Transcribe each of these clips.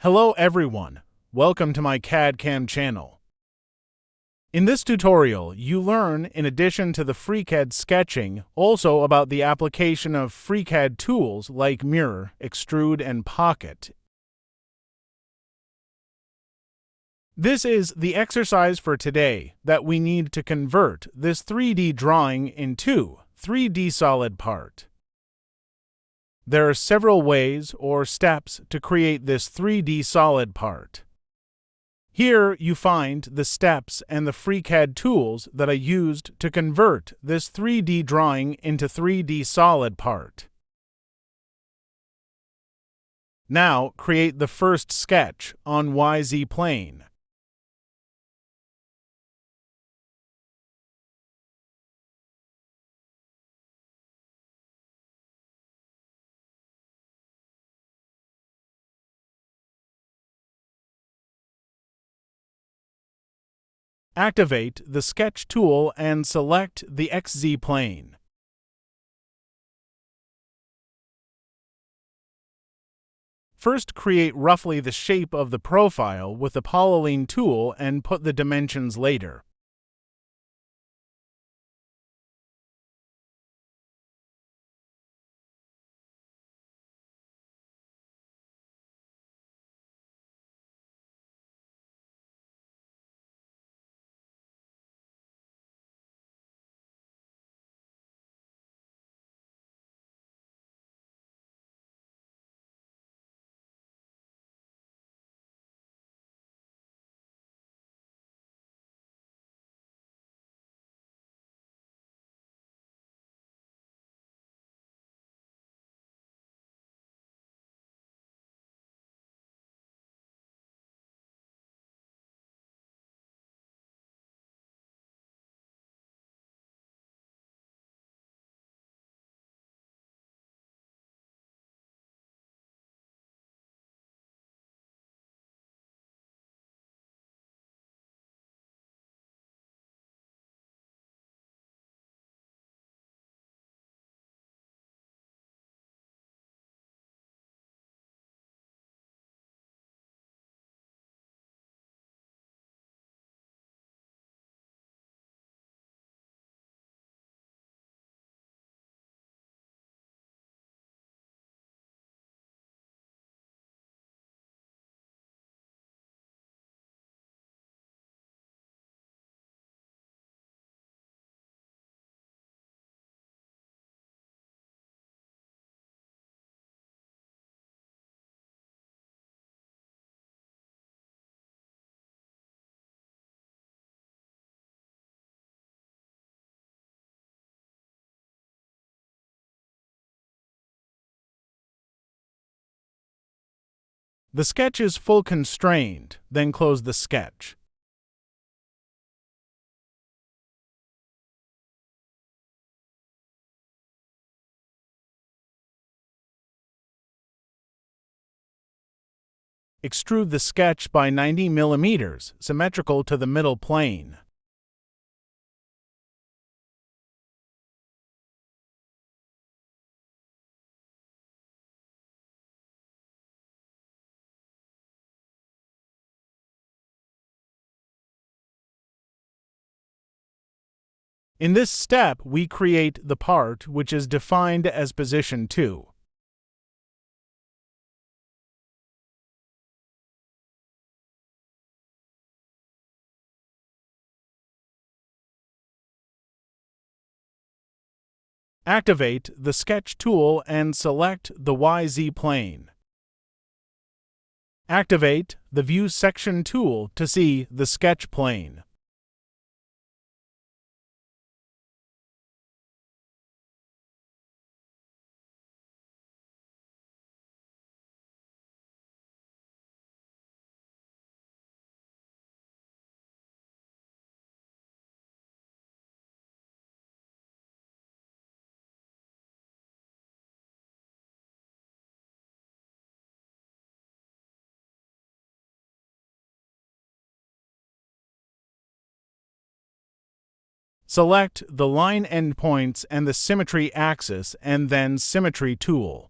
Hello everyone, welcome to my CAD/CAM channel. In this tutorial, you learn, in addition to the FreeCAD sketching, also about the application of FreeCAD tools like Mirror, Extrude, and Pocket. This is the exercise for today that we need to convert this 3D drawing into 3D solid part. There are several ways or steps to create this 3D solid part. Here you find the steps and the FreeCAD tools that I used to convert this 3D drawing into 3D solid part. Now create the first sketch on YZ plane. Activate the Sketch tool and select the XZ plane. First, create roughly the shape of the profile with the polyline tool and put the dimensions later. The sketch is full constrained, then close the sketch. Extrude the sketch by 90 mm, symmetrical to the middle plane. In this step, we create the part which is defined as position 2. Activate the Sketch tool and select the YZ plane. Activate the View Section tool to see the sketch plane. Select the line endpoints and the symmetry axis and then Symmetry tool.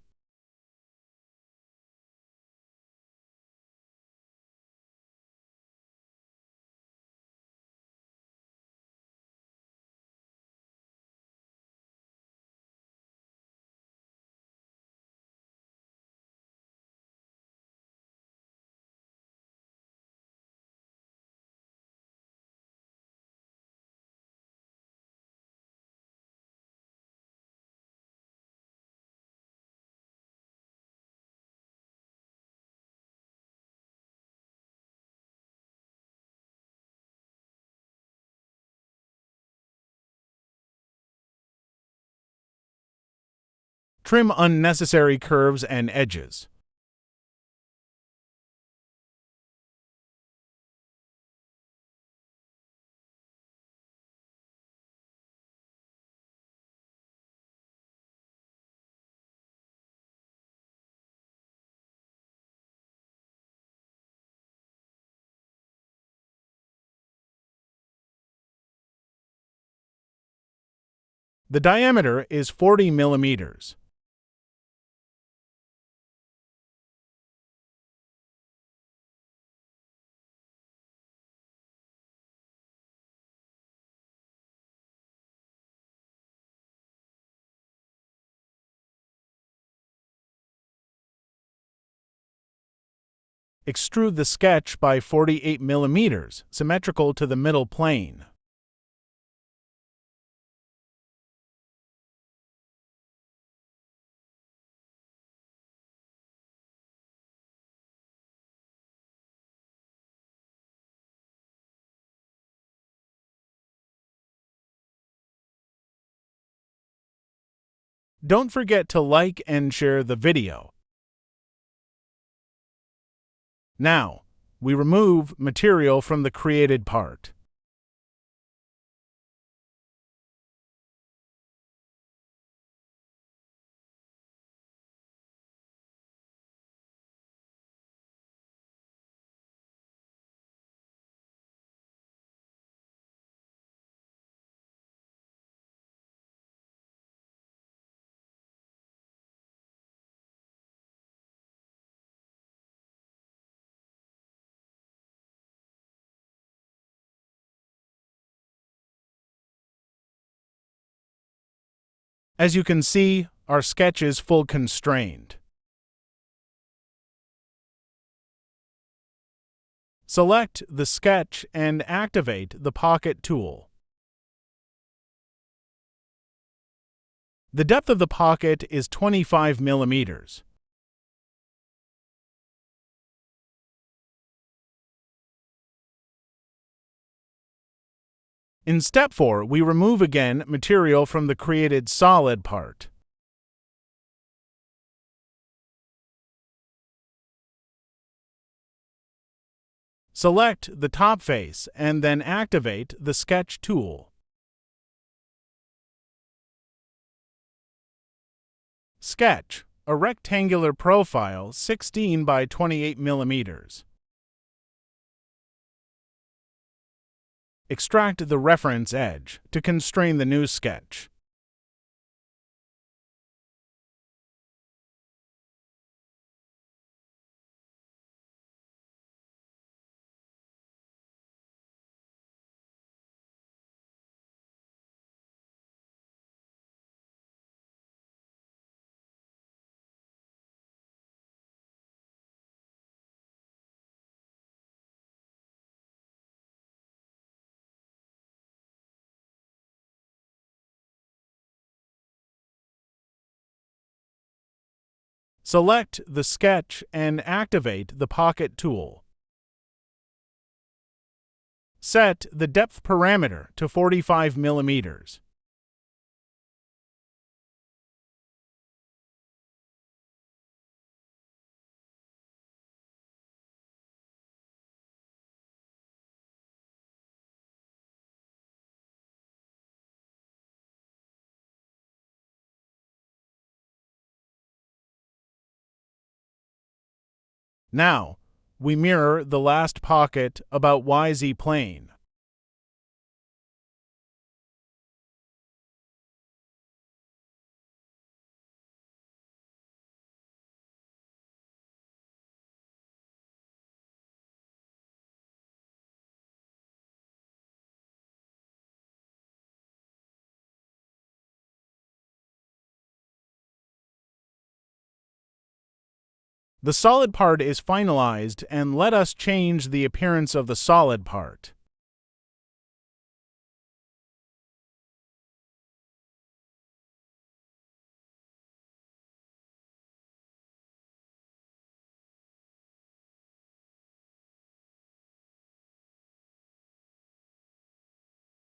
Trim unnecessary curves and edges. The diameter is 40 millimeters. Extrude the sketch by 48 millimeters, symmetrical to the middle plane. Don't forget to like and share the video. Now, we remove material from the created part. As you can see, our sketch is full constrained. Select the sketch and activate the Pocket tool. The depth of the pocket is 25 millimeters. In step 4, we remove again material from the created solid part. Select the top face and then activate the Sketch tool. Sketch a rectangular profile 16 by 28 millimeters. Extract the reference edge to constrain the new sketch. Select the sketch and activate the Pocket tool. Set the depth parameter to 45 millimeters. Now, we mirror the last pocket about YZ plane. The solid part is finalized, and let us change the appearance of the solid part.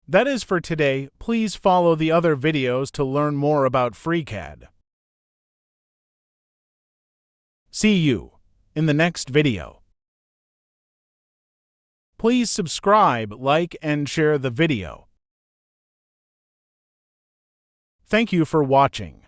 That is for today. Please follow the other videos to learn more about FreeCAD. See you in the next video. Please subscribe, like, and share the video. Thank you for watching.